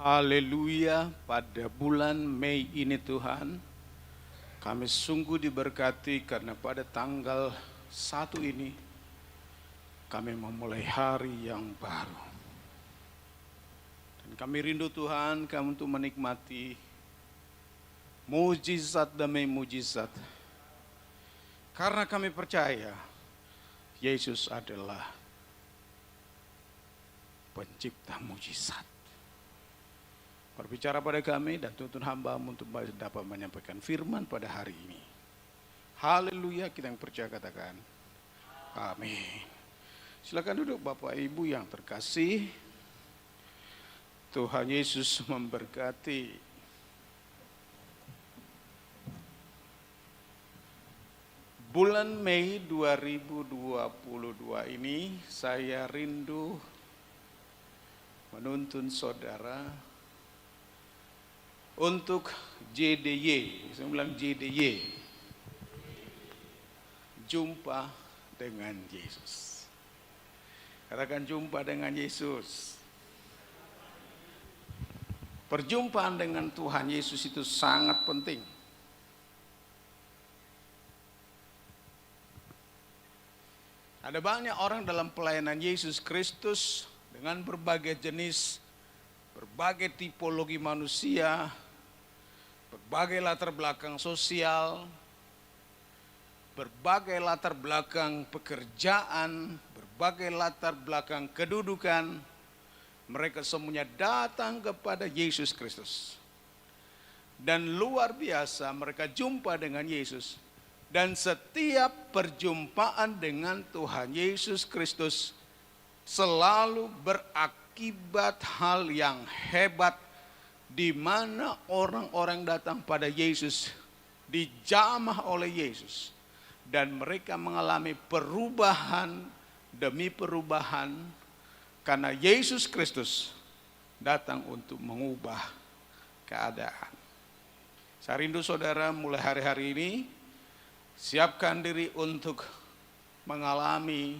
Haleluya, pada bulan Mei ini Tuhan, kami sungguh diberkati karena pada tanggal 1 ini kami memulai hari yang baru. Dan kami rindu Tuhan kami untuk menikmati mujizat demi mujizat. Karena kami percaya Yesus adalah pencipta mujizat. Berbicara pada kami dan tuntun hamba-Mu untuk dapat menyampaikan firman pada hari ini. Haleluya, kita yang percaya katakan amin. Silakan duduk Bapak Ibu yang terkasih. Tuhan Yesus memberkati. Bulan Mei 2022 ini saya rindu menuntun saudara untuk JDY, saya bilang JDY, jumpa dengan Yesus. Katakan jumpa dengan Yesus. Perjumpaan dengan Tuhan Yesus itu sangat penting. Ada banyak orang dalam pelayanan Yesus Kristus dengan berbagai jenis, berbagai tipologi manusia, berbagai latar belakang sosial, berbagai latar belakang pekerjaan, berbagai latar belakang kedudukan. Mereka semuanya datang kepada Yesus Kristus. Dan luar biasa mereka jumpa dengan Yesus. Dan setiap perjumpaan dengan Tuhan Yesus Kristus selalu berakibat hal yang hebat, di mana orang-orang datang pada Yesus, dijamah oleh Yesus, dan mereka mengalami perubahan demi perubahan, karena Yesus Kristus datang untuk mengubah keadaan. Saya rindu saudara mulai hari-hari ini, siapkan diri untuk mengalami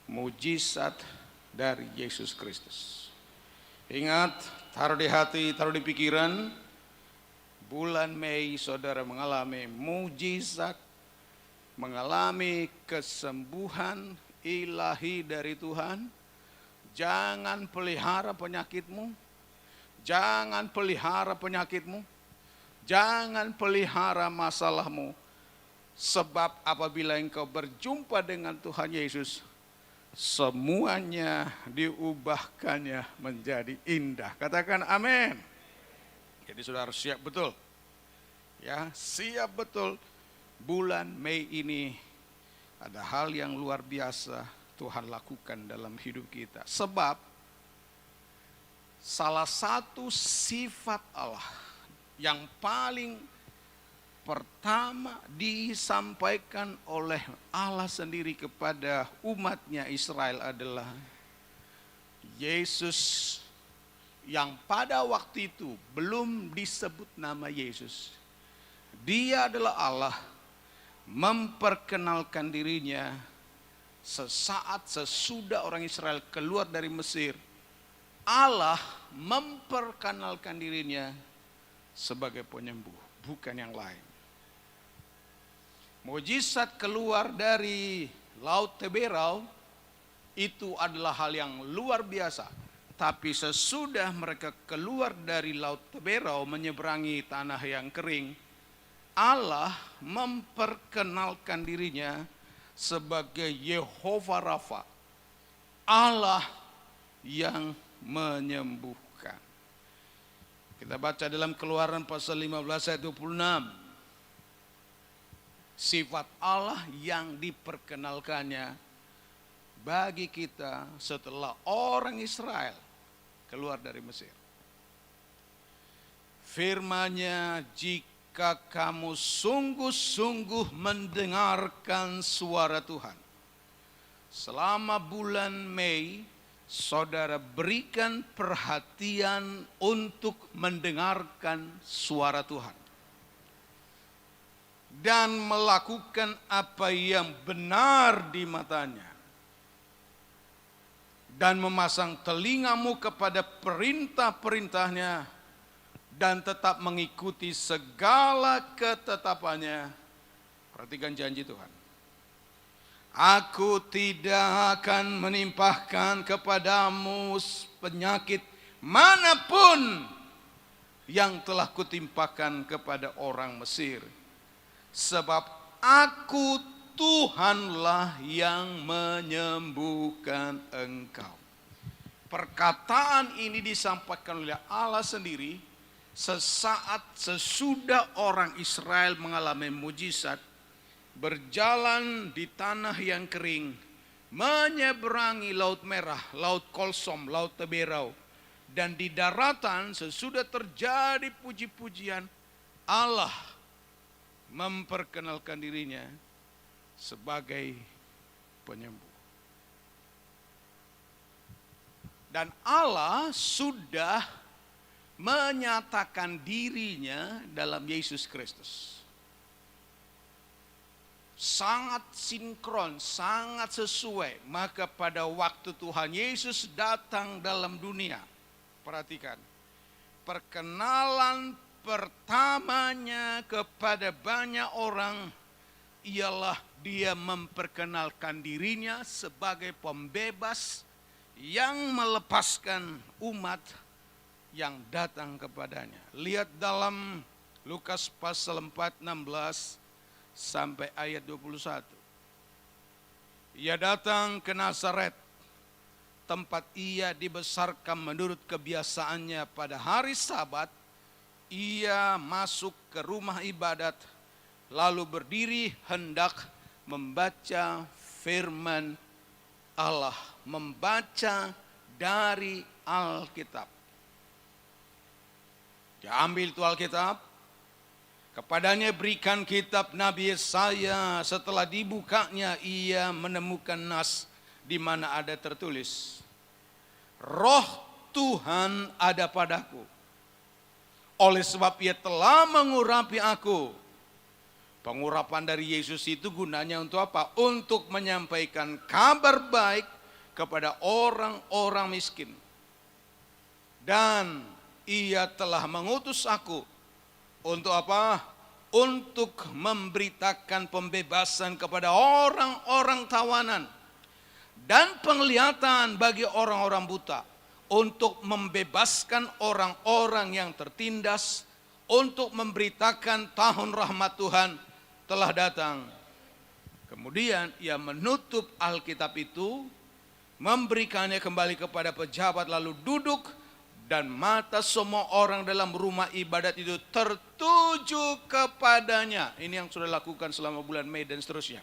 mujizat dari Yesus Kristus. Ingat, taruh di hati, taruh di pikiran, bulan Mei saudara mengalami mujizat, mengalami kesembuhan ilahi dari Tuhan. Jangan pelihara penyakitmu, jangan pelihara penyakitmu, jangan pelihara masalahmu. Sebab apabila engkau berjumpa dengan Tuhan Yesus, semuanya diubahkannya menjadi indah. Katakan amin. Jadi saudara siap betul. Ya, siap betul. Bulan Mei ini ada hal yang luar biasa Tuhan lakukan dalam hidup kita. Sebab salah satu sifat Allah yang paling pertama disampaikan oleh Allah sendiri kepada umatnya Israel adalah Yesus, yang pada waktu itu belum disebut nama Yesus. Dia adalah Allah, memperkenalkan dirinya sesaat sesudah orang Israel keluar dari Mesir. Allah memperkenalkan dirinya sebagai penyembuh, bukan yang lain. Mujizat keluar dari Laut Teberau itu adalah hal yang luar biasa. Tapi sesudah mereka keluar dari Laut Teberau menyeberangi tanah yang kering, Allah memperkenalkan dirinya sebagai Yehova Rafa, Allah yang menyembuhkan. Kita baca dalam Keluaran pasal 15 ayat 26. Sifat Allah yang diperkenalkannya bagi kita setelah orang Israel keluar dari Mesir. Firman-Nya, jika kamu sungguh-sungguh mendengarkan suara Tuhan. Selama bulan Mei, saudara berikan perhatian untuk mendengarkan suara Tuhan. Dan melakukan apa yang benar di matanya. dan memasang telingamu kepada perintah-perintahnya dan tetap mengikuti segala ketetapannya. Perhatikan janji Tuhan. Aku tidak akan menimpahkan kepadamu penyakit manapun yang telah kutimpakan kepada orang Mesir. Sebab aku Tuhanlah yang menyembuhkan engkau. Perkataan ini disampaikan oleh Allah sendiri sesaat sesudah orang Israel mengalami mujizat, berjalan di tanah yang kering, menyeberangi Laut Merah, Laut Kolsom, Laut Teberau, dan di daratan sesudah terjadi puji-pujian, Allah memperkenalkan dirinya sebagai penyembuh. Dan Allah sudah menyatakan dirinya dalam Yesus Kristus. Sangat sinkron, sangat sesuai. Maka pada waktu Tuhan Yesus datang dalam dunia, perhatikan, perkenalan pertamanya kepada banyak orang ialah dia memperkenalkan dirinya sebagai pembebas yang melepaskan umat yang datang kepadanya. Lihat dalam Lukas pasal 4, 16 sampai ayat 21. Ia datang ke Nazaret, tempat ia dibesarkan menurut kebiasaannya. Pada hari Sabat, ia masuk ke rumah ibadat, lalu berdiri hendak membaca firman Allah, membaca dari Alkitab. Dia ambil itu Alkitab, kepadanya berikan kitab Nabi Yesaya. Setelah dibukanya, ia menemukan nas di mana ada tertulis, Roh Tuhan ada padaku, oleh sebab ia telah mengurapi aku. Pengurapan dari Yesus itu gunanya untuk apa? Untuk menyampaikan kabar baik kepada orang-orang miskin. Dan ia telah mengutus aku untuk apa? Untuk memberitakan pembebasan kepada orang-orang tawanan dan penglihatan bagi orang-orang buta, untuk membebaskan orang-orang yang tertindas, untuk memberitakan tahun rahmat Tuhan telah datang. Kemudian ia menutup Alkitab itu, memberikannya kembali kepada pejabat, lalu duduk, dan mata semua orang dalam rumah ibadat itu tertuju kepadanya. Ini yang sudah lakukan selama bulan Mei dan seterusnya.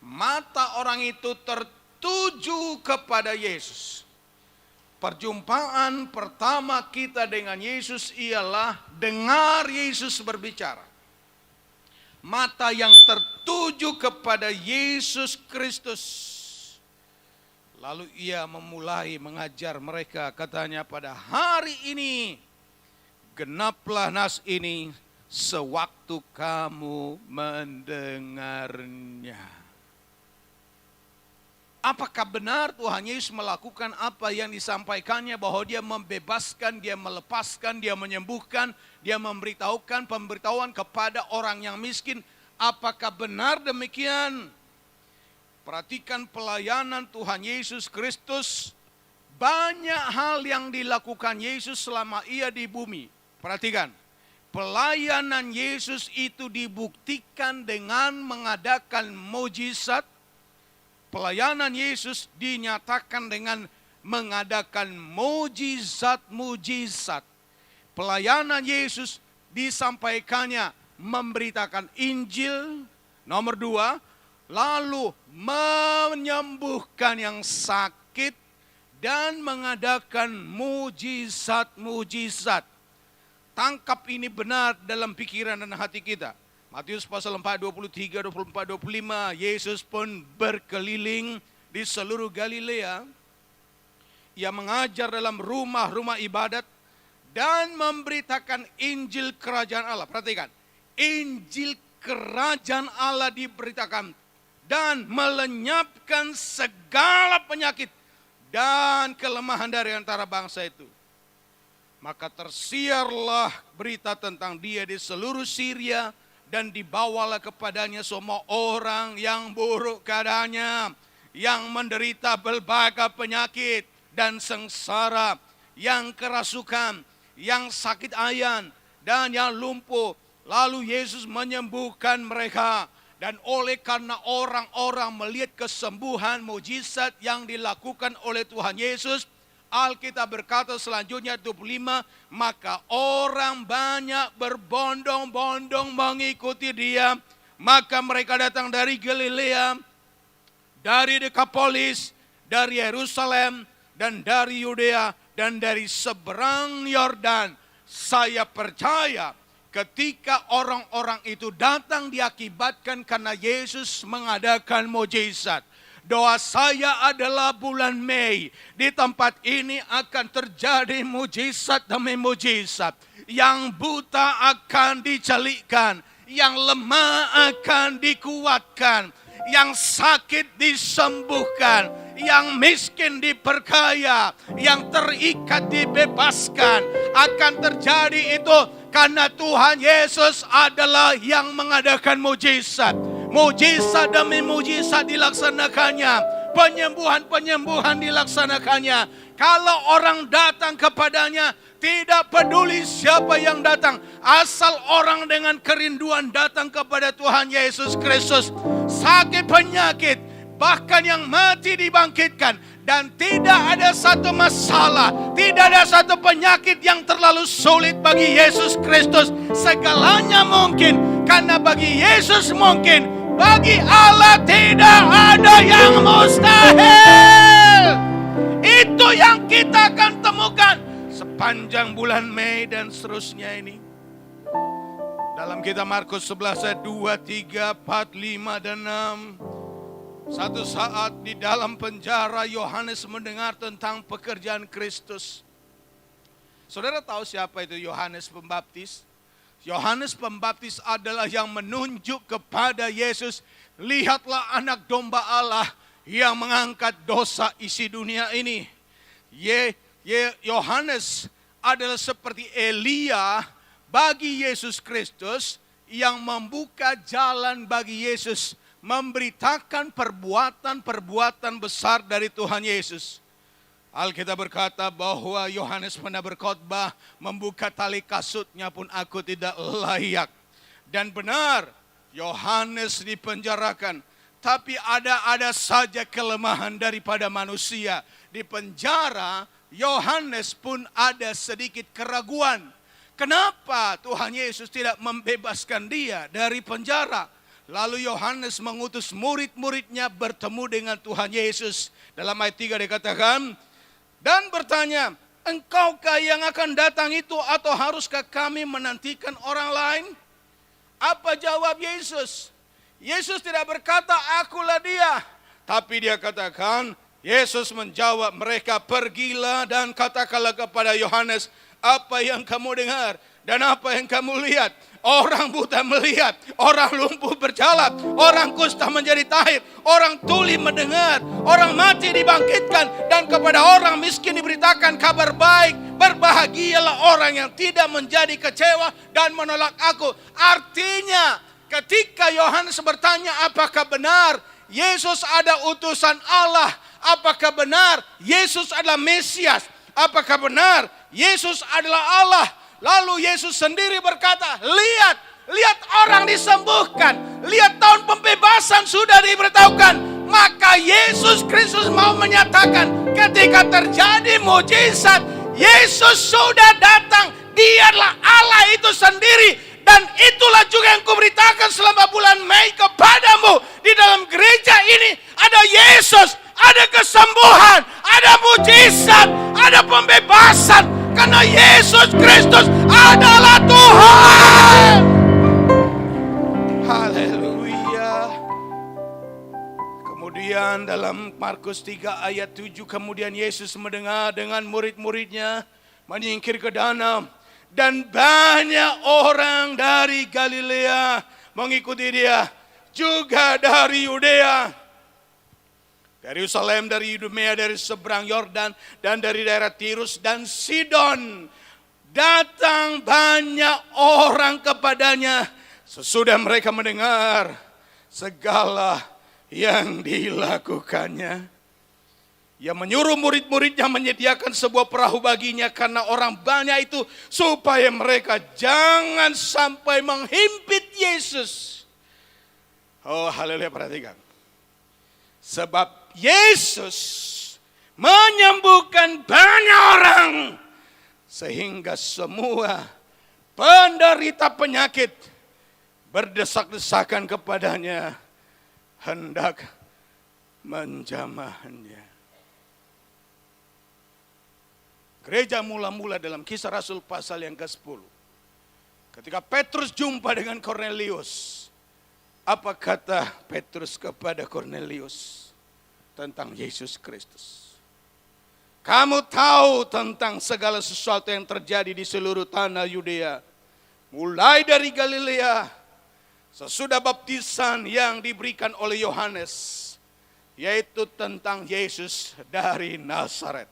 Mata orang itu tertuju kepada Yesus. Perjumpaan pertama kita dengan Yesus ialah dengar Yesus berbicara. Mata yang tertuju kepada Yesus Kristus. Lalu ia memulai mengajar mereka, katanya, pada hari ini genaplah nas ini sewaktu kamu mendengarnya. Apakah benar Tuhan Yesus melakukan apa yang disampaikannya, bahwa dia membebaskan, dia melepaskan, dia menyembuhkan, dia memberitahukan pemberitahuan kepada orang yang miskin? Apakah benar demikian? Perhatikan pelayanan Tuhan Yesus Kristus. Banyak hal yang dilakukan Yesus selama ia di bumi. Perhatikan, pelayanan Yesus itu dibuktikan dengan mengadakan mujizat. Pelayanan Yesus dinyatakan dengan mengadakan mujizat-mujizat. Pelayanan Yesus disampaikannya memberitakan Injil. Nomor 2, lalu menyembuhkan yang sakit dan mengadakan mujizat-mujizat. Tangkap ini benar dalam pikiran dan hati kita. Matius pasal 4, 23, 24, 25. Yesus pun berkeliling di seluruh Galilea. Ia mengajar dalam rumah-rumah ibadat dan memberitakan Injil Kerajaan Allah. Perhatikan, Injil Kerajaan Allah diberitakan dan melenyapkan segala penyakit dan kelemahan dari antara bangsa itu. Maka tersiarlah berita tentang dia di seluruh Syria, dan dibawalah kepadanya semua orang yang buruk keadaannya, yang menderita berbagai penyakit dan sengsara, yang kerasukan, yang sakit ayan, dan yang lumpuh. Lalu Yesus menyembuhkan mereka. Dan oleh karena orang-orang melihat kesembuhan mujizat yang dilakukan oleh Tuhan Yesus, Alkitab berkata selanjutnya 25, maka orang banyak berbondong-bondong mengikuti dia. Maka mereka datang dari Galilea, dari Dekapolis, dari Yerusalem, dan dari Yudea, dan dari seberang Yordan. Saya percaya ketika orang-orang itu datang diakibatkan karena Yesus mengadakan mujizat. Doa saya adalah bulan Mei, di tempat ini akan terjadi mujizat demi mujizat. Yang buta akan dicelikkan, yang lemah akan dikuatkan, yang sakit disembuhkan, yang miskin diperkaya, yang terikat dibebaskan. Akan terjadi itu karena Tuhan Yesus adalah yang mengadakan mujizat. Mujizat demi mujizat dilaksanakannya. Penyembuhan-penyembuhan dilaksanakannya. Kalau orang datang kepadanya, tidak peduli siapa yang datang, asal orang dengan kerinduan datang kepada Tuhan Yesus Kristus, sakit penyakit, bahkan yang mati dibangkitkan. Dan tidak ada satu masalah, tidak ada satu penyakit yang terlalu sulit bagi Yesus Kristus. Segalanya mungkin, karena bagi Yesus mungkin, bagi Allah tidak ada yang mustahil. Itu yang kita akan temukan sepanjang bulan Mei dan seterusnya ini. Dalam kitab Markus 11 ayat 2, 3, 4, 5, dan 6. Satu saat di dalam penjara Yohanes mendengar tentang pekerjaan Kristus. Saudara tahu siapa itu Yohanes Pembaptis? Yohanes Pembaptis adalah yang menunjuk kepada Yesus. Lihatlah anak domba Allah yang mengangkat dosa isi dunia ini. Yohanes adalah seperti Elia bagi Yesus Kristus, yang membuka jalan bagi Yesus, memberitakan perbuatan-perbuatan besar dari Tuhan Yesus. Alkitab berkata bahwa Yohanes pernah berkhotbah, membuka tali kasutnya pun aku tidak layak. Dan benar, Yohanes dipenjarakan. Tapi ada saja kelemahan daripada manusia. Di penjara, Yohanes pun ada sedikit keraguan. Kenapa Tuhan Yesus tidak membebaskan dia dari penjara? Lalu Yohanes mengutus murid-muridnya bertemu dengan Tuhan Yesus. Dalam ayat 3 dikatakan, dan bertanya, engkaukah yang akan datang itu, atau haruskah kami menantikan orang lain? Apa jawab Yesus? Yesus tidak berkata, akulah dia. Tapi dia katakan, Yesus menjawab mereka, pergilah dan katakanlah kepada Yohanes, apa yang kamu dengar dan apa yang kamu lihat. Orang buta melihat, orang lumpuh berjalan, orang kusta menjadi tahir, orang tuli mendengar, orang mati dibangkitkan, dan kepada orang miskin diberitakan kabar baik. Berbahagialah orang yang tidak menjadi kecewa dan menolak aku. Artinya, ketika Yohanes bertanya apakah benar Yesus ada utusan Allah, apakah benar Yesus adalah Mesias, apakah benar Yesus adalah Allah, lalu Yesus sendiri berkata, lihat orang disembuhkan, lihat tahun pembebasan sudah diberitahukan. Maka Yesus Kristus mau menyatakan, ketika terjadi mujizat, Yesus sudah datang, dialah Allah itu sendiri. Dan itulah juga yang kuberitakan selama bulan Mei kepadamu. Di dalam gereja ini ada Yesus, ada kesembuhan, ada mujizat, ada pembebasan. Karena Yesus Kristus adalah Tuhan. Haleluya. Kemudian dalam Markus 3 ayat 7, kemudian Yesus mendengar dengan murid-muridnya menyingkir ke danau. Dan banyak orang dari Galilea mengikuti dia, juga dari Yudea. Dari Yerusalem, dari Idumea, dari seberang Yordan, dan dari daerah Tirus dan Sidon. Datang banyak orang kepadanya sesudah mereka mendengar segala yang dilakukannya. Ia menyuruh murid-muridnya menyediakan sebuah perahu baginya karena orang banyak itu, supaya mereka jangan sampai menghimpit Yesus. Oh haleluya, perhatikan. Sebab Yesus menyembuhkan banyak orang, sehingga semua penderita penyakit berdesak-desakan kepadanya, hendak menjamahnya. Gereja mula-mula dalam Kisah Rasul pasal yang ke-10. Ketika Petrus jumpa dengan Kornelius, apa kata Petrus kepada Kornelius tentang Yesus Kristus? Kamu tahu tentang segala sesuatu yang terjadi di seluruh tanah Yudea, mulai dari Galilea, sesudah baptisan yang diberikan oleh Yohanes, yaitu tentang Yesus dari Nazaret.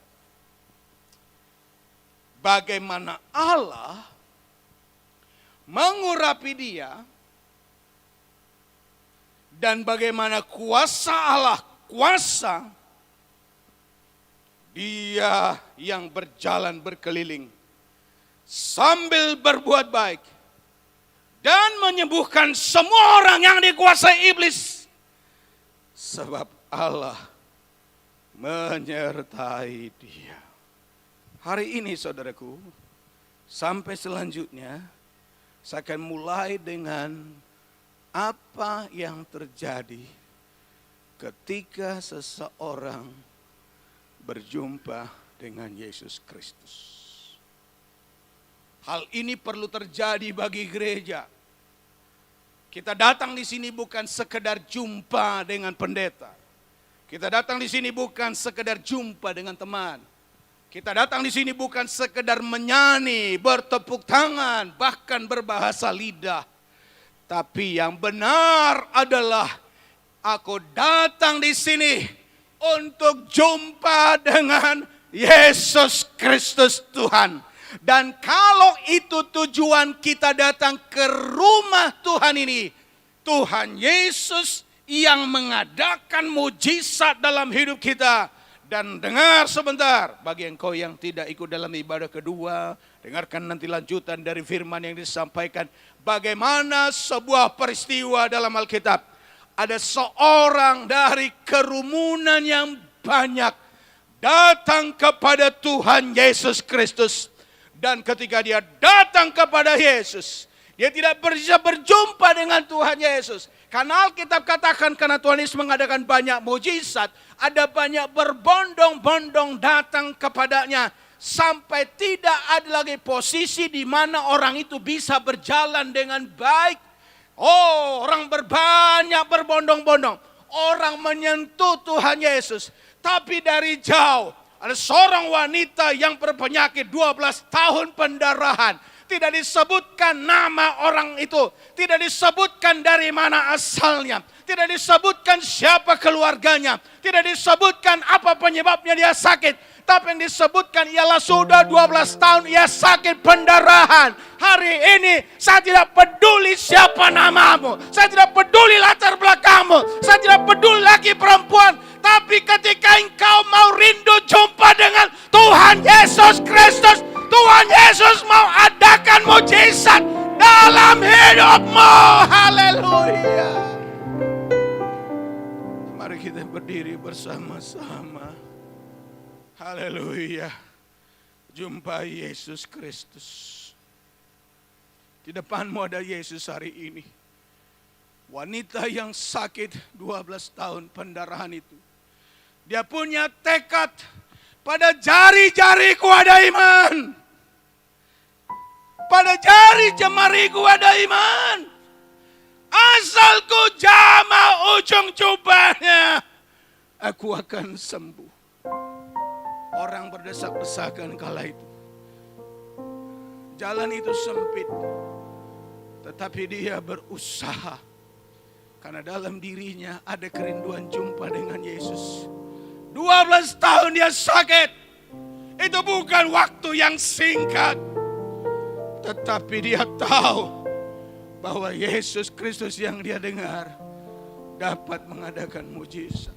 Bagaimana Allah mengurapi dia, dan bagaimana kuasa Allah, kuasa dia yang berjalan berkeliling sambil berbuat baik dan menyembuhkan semua orang yang dikuasai iblis, sebab Allah menyertai dia. Hari ini saudaraku, sampai selanjutnya saya akan mulai dengan apa yang terjadi ketika seseorang berjumpa dengan Yesus Kristus. Hal ini perlu terjadi bagi gereja. Kita datang di sini bukan sekedar jumpa dengan pendeta. Kita datang di sini bukan sekedar jumpa dengan teman. Kita datang di sini bukan sekedar menyanyi, bertepuk tangan, bahkan berbahasa lidah. Tapi yang benar adalah aku datang di sini untuk jumpa dengan Yesus Kristus Tuhan. Dan kalau itu tujuan kita datang ke rumah Tuhan ini, Tuhan Yesus yang mengadakan mujizat dalam hidup kita. Dan dengar sebentar, bagi engkau yang tidak ikut dalam ibadah kedua, dengarkan nanti lanjutan dari firman yang disampaikan. Bagaimana sebuah peristiwa dalam Alkitab. Ada seorang dari kerumunan yang banyak datang kepada Tuhan Yesus Kristus. Dan ketika dia datang kepada Yesus, dia tidak bisa berjumpa dengan Tuhan Yesus. Karena Alkitab katakan karena Tuhan Yesus mengadakan banyak mujizat, ada banyak berbondong-bondong datang kepadanya. Sampai tidak ada lagi posisi di mana orang itu bisa berjalan dengan baik. Oh, orang berbanyak berbondong-bondong. Orang menyentuh Tuhan Yesus. Tapi dari jauh, ada seorang wanita yang berpenyakit 12 tahun pendarahan. Tidak disebutkan nama orang itu. Tidak disebutkan dari mana asalnya. Tidak disebutkan siapa keluarganya. Tidak disebutkan apa penyebabnya dia sakit. Tapi yang disebutkan ialah sudah 12 tahun ia sakit pendarahan. Hari ini saya tidak peduli siapa namamu. Saya tidak peduli latar belakangmu. Saya tidak peduli lagi perempuan. Tapi ketika engkau mau rindu jumpa dengan Tuhan Yesus Kristus, Tuhan Yesus mau adakan mujizat dalam hidupmu. Haleluya. Mari kita berdiri bersama-sama. Haleluya. Jumpai Yesus Kristus. Di depanmu ada Yesus hari ini. Wanita yang sakit 12 tahun pendarahan itu. Dia punya tekad, pada jari-jariku ada iman. Pada jari jemariku ada iman. Asalku jama ujung jubahnya, aku akan sembuh. Orang berdesak-desakan kala itu. Jalan itu sempit. Tetapi dia berusaha. Karena dalam dirinya ada kerinduan jumpa dengan Yesus. 12 tahun dia sakit. Itu bukan waktu yang singkat. Tetapi dia tahu bahwa Yesus Kristus yang dia dengar dapat mengadakan mujizat.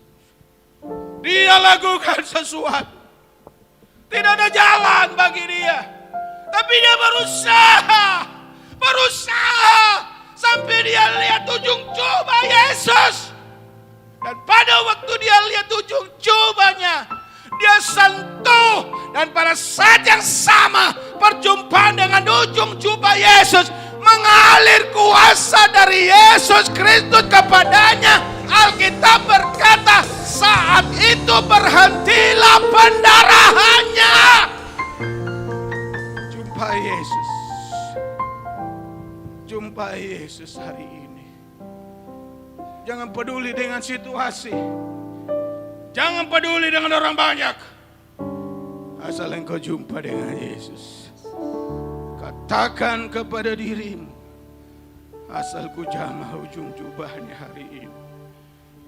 Dia lakukan sesuatu. Tidak ada jalan bagi dia. Tapi dia berusaha sampai dia lihat ujung jubah Yesus. Dan pada waktu dia lihat ujung jubahnya, dia sentuh. Dan pada saat yang sama, perjumpaan dengan ujung jubah Yesus mengalir kuasa dari Yesus Kristus kepadanya. Alkitab berkata, saat itu berhentilah pendarahannya. Jumpai Yesus. Jumpai Yesus hari ini. Jangan peduli dengan situasi. Jangan peduli dengan orang banyak. Asal engkau jumpa dengan Yesus. Katakan kepada dirimu, asal ku jamah ujung jubahnya hari ini.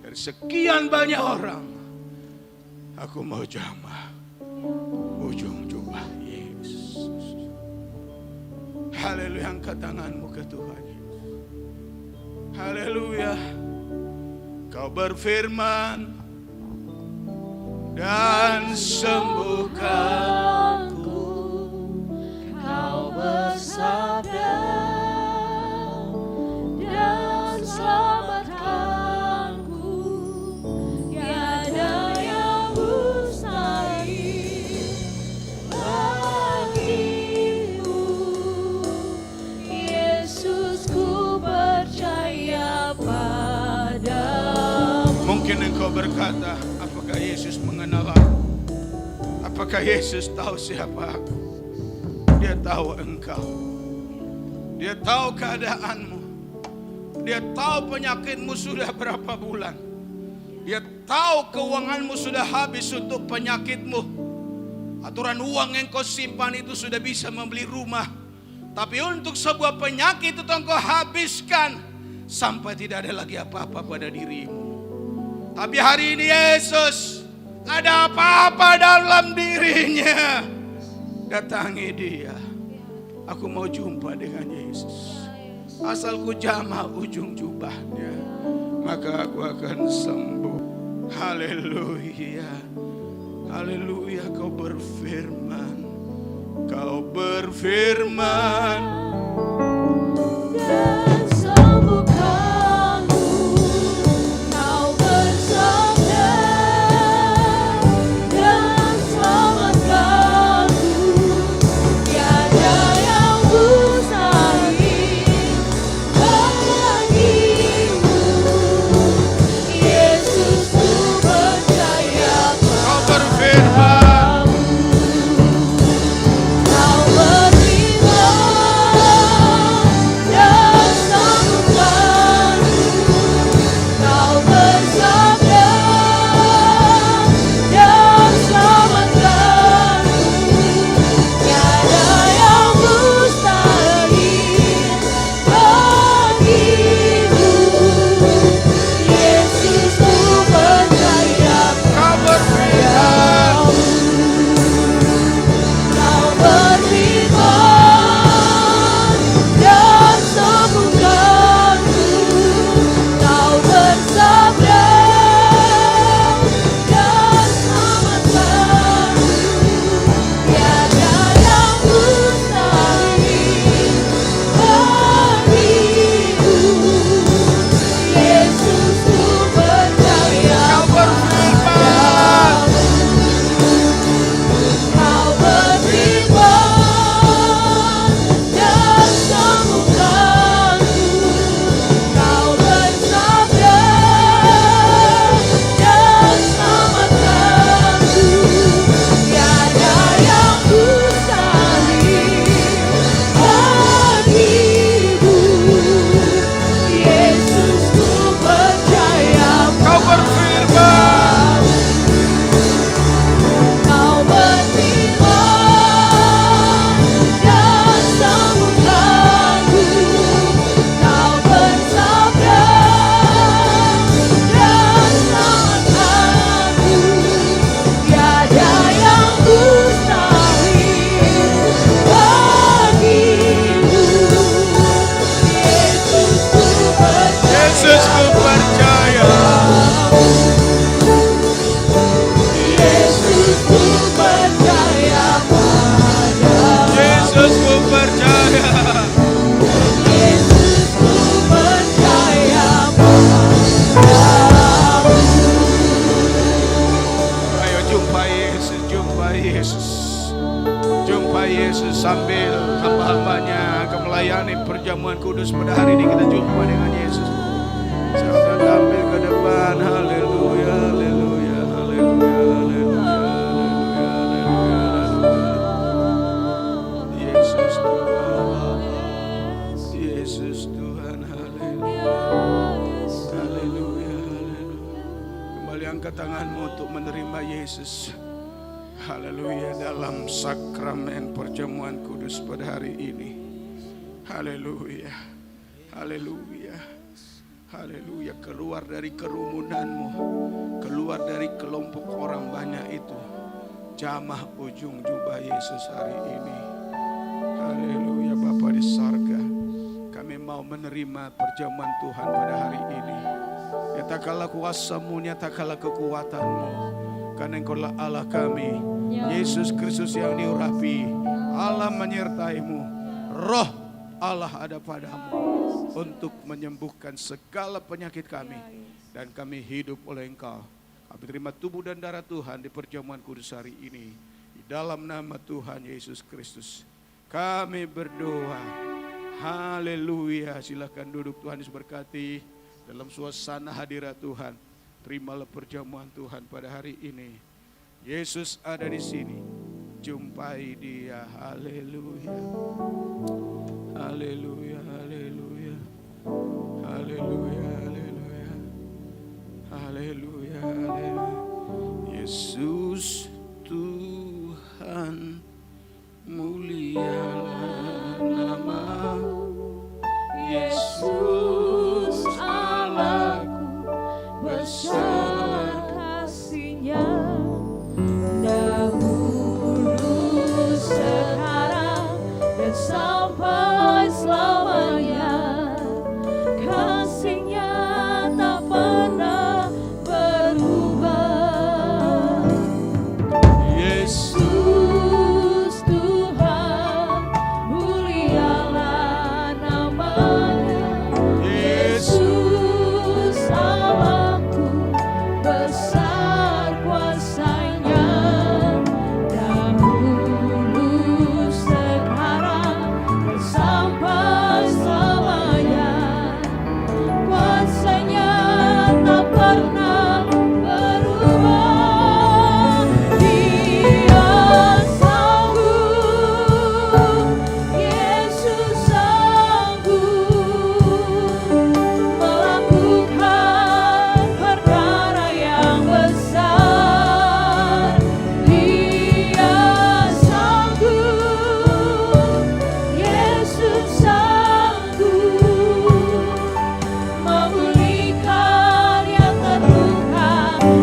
Dari sekian banyak orang, aku mau jamah ujung jubah Yesus. Haleluya, angkat tanganmu ke Tuhan. Haleluya. Kau berfirman dan sembuhkanku. Kau bersabda dan selamatkanku. Tiada yang mustahil bagimu. Yesus, ku percaya padamu. Mungkin engkau berkata, apakah Yesus mengenal aku? Apakah Yesus tahu siapa aku? Dia tahu engkau. Dia tahu keadaanmu. Dia tahu penyakitmu sudah berapa bulan. Dia tahu keuanganmu sudah habis untuk penyakitmu. Aturan uang yang kau simpan itu sudah bisa membeli rumah. Tapi untuk sebuah penyakit itu engkau habiskan sampai tidak ada lagi apa-apa pada dirimu. Tapi hari ini Yesus, ada apa-apa dalam dirinya, datangi dia. Aku mau jumpa dengan Yesus. Asal ku jamah ujung jubahnya, maka aku akan sembuh. Haleluya. Haleluya. Kau berfirman. Kau berfirman Dan sembuhkanku. Kau bersabda dan selamatkanku. Tiada yang mustahil bagimu. Yesus, ku percaya kau berfirman. padamu. Kau berfirman ambil hamba-hambanya akan melayani perjamuan kudus pada hari ini. Kita jumpa dengan Yesus. Silakan tampil ke depan. Haleluya, haleluya, haleluya, haleluya, haleluya, haleluya. Yesus Tuhan, Yesus Tuhan, haleluya, haleluya, haleluya. Kembali angkat tanganmu untuk menerima Yesus. Haleluya, dalam sakramen perjamuan kudus pada hari ini. Haleluya, haleluya, haleluya. Keluar dari kerumunanmu, keluar dari kelompok orang banyak itu, jamah ujung jubah Yesus hari ini. Haleluya. Bapa di sorga, kami mau menerima perjamuan Tuhan pada hari ini. Nyatakanlah kuasa-Mu, nyatakanlah kekuatan-Mu, karena Engkaulah Allah kami, Yesus Kristus yang diurapi. Allah menyertai-Mu, Roh Allah ada padamu untuk menyembuhkan segala penyakit kami, dan kami hidup oleh Engkau. Kami terima tubuh dan darah Tuhan di perjamuan kudus hari ini. Di dalam nama Tuhan Yesus Kristus kami berdoa. Haleluya. Silakan duduk. Tuhan Yesus berkati. Dalam suasana hadirat Tuhan, terimalah perjamuan Tuhan pada hari ini. Yesus ada di sini. Jumpai Dia. Haleluya. Haleluya, haleluya. Haleluya, haleluya. Haleluya, haleluya. Yesus Tuhan, mulialah nama Yesus Allahku, besar kasih-Nya, dahulu, sekarang, dan sampai selamanya. Kasih-Nya tak pernah berubah. Yesus Tuhan, mulialah nama-Nya. Yesus Allahku, besar kuasa-Nya, dahulu, sekarang, dan sampai selamanya. Kuasa-Nya tak pernah berubah. Dia sanggup, Yesus sanggup melakukan perkara yang besar. Dia sanggup, Yesus sanggup memulihkan yang terluka,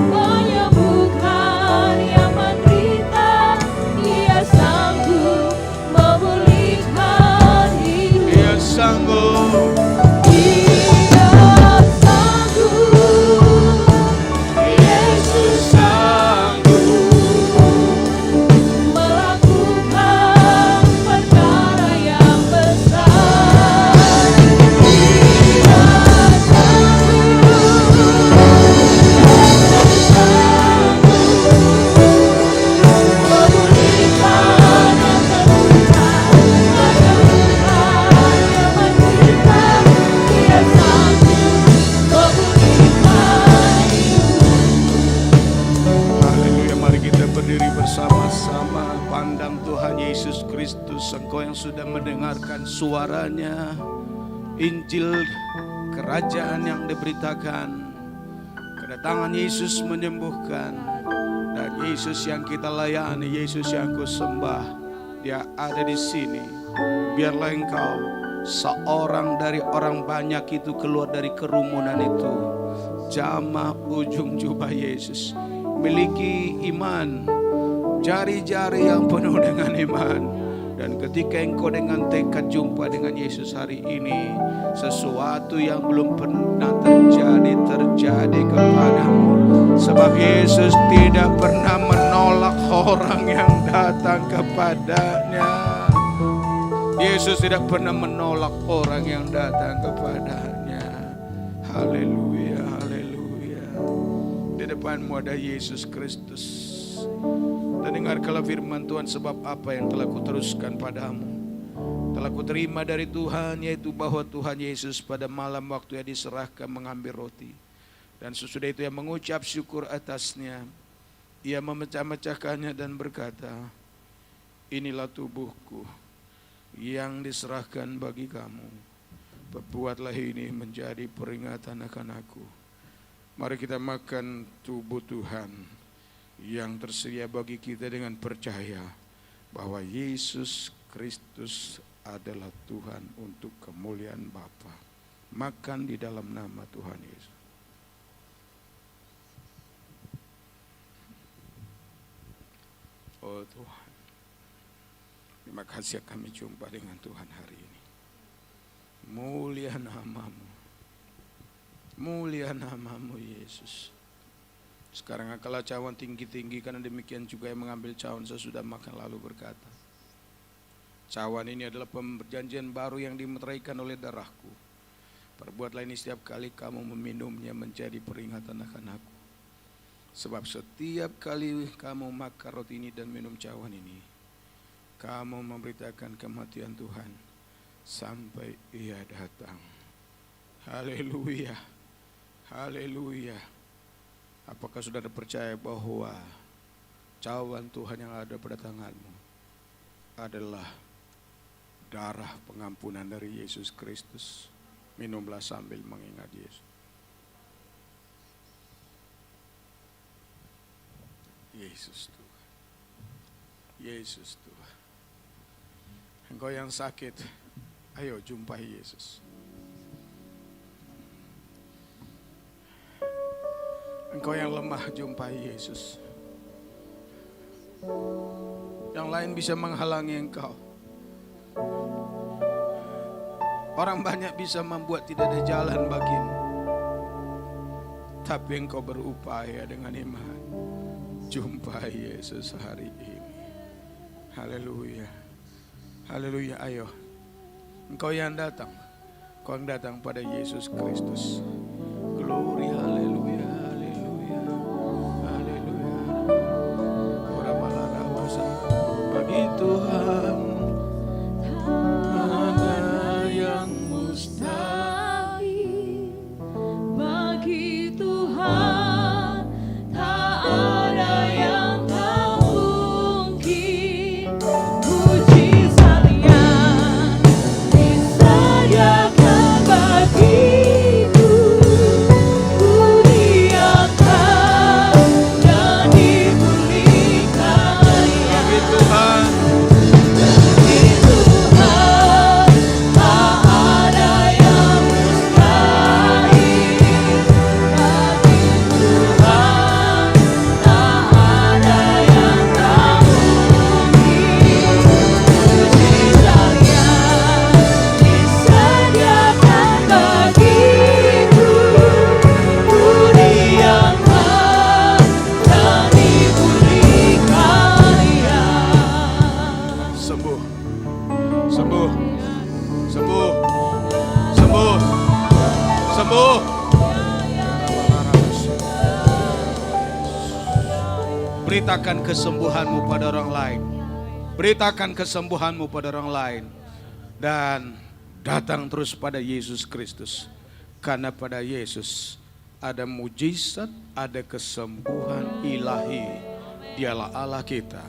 menyembuhkan yang menderita. Dia sanggup memulihkan hidup. Dia sanggup. Dia sanggup, Yesus sanggup melakukan perkara yang besar. Dia memulihkan yang terluka, menyembuhkan yang menderita. Dia sanggup memulihkan Haleluya. Mari kita berdiri bersama-sama. Pandang Tuhan Yesus Kristus, Engkau yang sudah mendengarkan suaranya, Injil kerajaan yang diberitakan, kedatangan Yesus menyembuhkan, dan Yesus yang kita layani, Yesus yang ku sembah, Dia ada di sini. Biarlah Engkau, seorang dari orang banyak itu, keluar dari kerumunan itu, jamah ujung jubah Yesus, miliki iman, jari-jari yang penuh dengan iman. Dan ketika engkau dengan tekad jumpa dengan Yesus hari ini, sesuatu yang belum pernah terjadi kepadamu. Sebab Yesus tidak pernah menolak orang yang datang kepadanya. Yesus tidak pernah menolak orang yang datang kepadanya. Haleluya, haleluya. Di depanmu ada Yesus Kristus. Dan dengarkanlah firman Tuhan, sebab apa yang telah kuteruskan padamu. telah kuterima dari Tuhan, yaitu bahwa Tuhan Yesus pada malam waktu ia diserahkan mengambil roti, dan sesudah itu ia mengucap syukur atasnya. Ia memecah-mecahkannya dan berkata, inilah tubuhku yang diserahkan bagi kamu. Perbuatlah ini menjadi peringatan akan aku. Mari kita makan tubuh Tuhan yang tersedia bagi kita dengan percaya bahwa Yesus Kristus adalah Tuhan untuk kemuliaan Bapa. Makan di dalam nama Tuhan Yesus. Oh Tuhan, terima kasih kami jumpa dengan Tuhan hari ini. Mulia namamu, mulia namamu Yesus. Sekarang angkatlah cawan tinggi-tinggi, karena demikian juga yang mengambil cawan sesudah makan lalu berkata, cawan ini adalah perjanjian baru yang dimeteraikan oleh darahku. Perbuatlah ini setiap kali kamu meminumnya menjadi peringatan akan aku. Sebab setiap kali kamu makan roti ini dan minum cawan ini, kamu memberitakan kematian Tuhan sampai ia datang. Haleluya, haleluya. Apakah saudara percaya bahwa cawan Tuhan yang ada pada tanganmu adalah darah pengampunan dari Yesus Kristus? Minumlah sambil mengingat Yesus. Yesus Tuhan, Yesus Tuhan. Engkau yang sakit, ayo jumpai Yesus. Engkau yang lemah, jumpai Yesus. Yang lain bisa menghalangi engkau. Orang banyak bisa membuat tidak ada jalan bagimu, tapi engkau berupaya dengan iman. Jumpai Yesus hari ini. Haleluya, haleluya. Ayo, engkau yang datang, engkau yang datang pada Yesus Kristus. Glory, haleluya, haleluya, haleluya. Orang malah masa bagi Tuhan ada yang mustahil, Bagi Tuhan tak ada yang tak mungkin. Mujizatnya disediakan bagiku. Ku diangkat dan dipulihkannya. bagi Tuhan. Bagi Tuhan tak ada yang mustahil. Bagi Tuhan tak ada yang tak mungkin. Mujizatnya disediakan bagiku. Ku diangkat dan dipulihkannya. Sembuh, sembuh, sembuh, sembuh, sembuh. Beritakan kesembuhanmu pada orang lain. Beritakan kesembuhanmu pada orang lain. Dan datang terus pada Yesus Kristus. Karena pada Yesus ada mujizat, ada kesembuhan ilahi. Dialah Allah kita.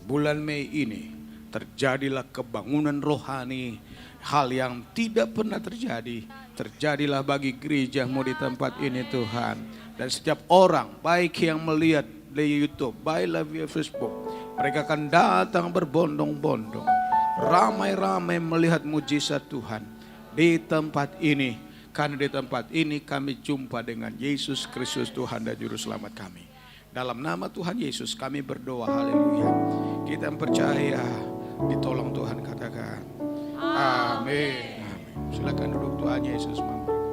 Bulan Mei ini terjadilah kebangunan rohani, hal yang tidak pernah terjadi. Terjadilah bagi gerejamu di tempat ini Tuhan. Dan setiap orang baik yang melihat di YouTube, baik via Facebook, mereka akan datang berbondong-bondong, ramai-ramai melihat mujizat Tuhan di tempat ini. Karena di tempat ini kami jumpa dengan Yesus Kristus Tuhan dan Juru Selamat kami. Dalam nama Tuhan Yesus kami berdoa, haleluya. Kita percaya, ditolong Tuhan, katakan amin. Amin. Silakan duduk, Tuhan Yesus memberkati.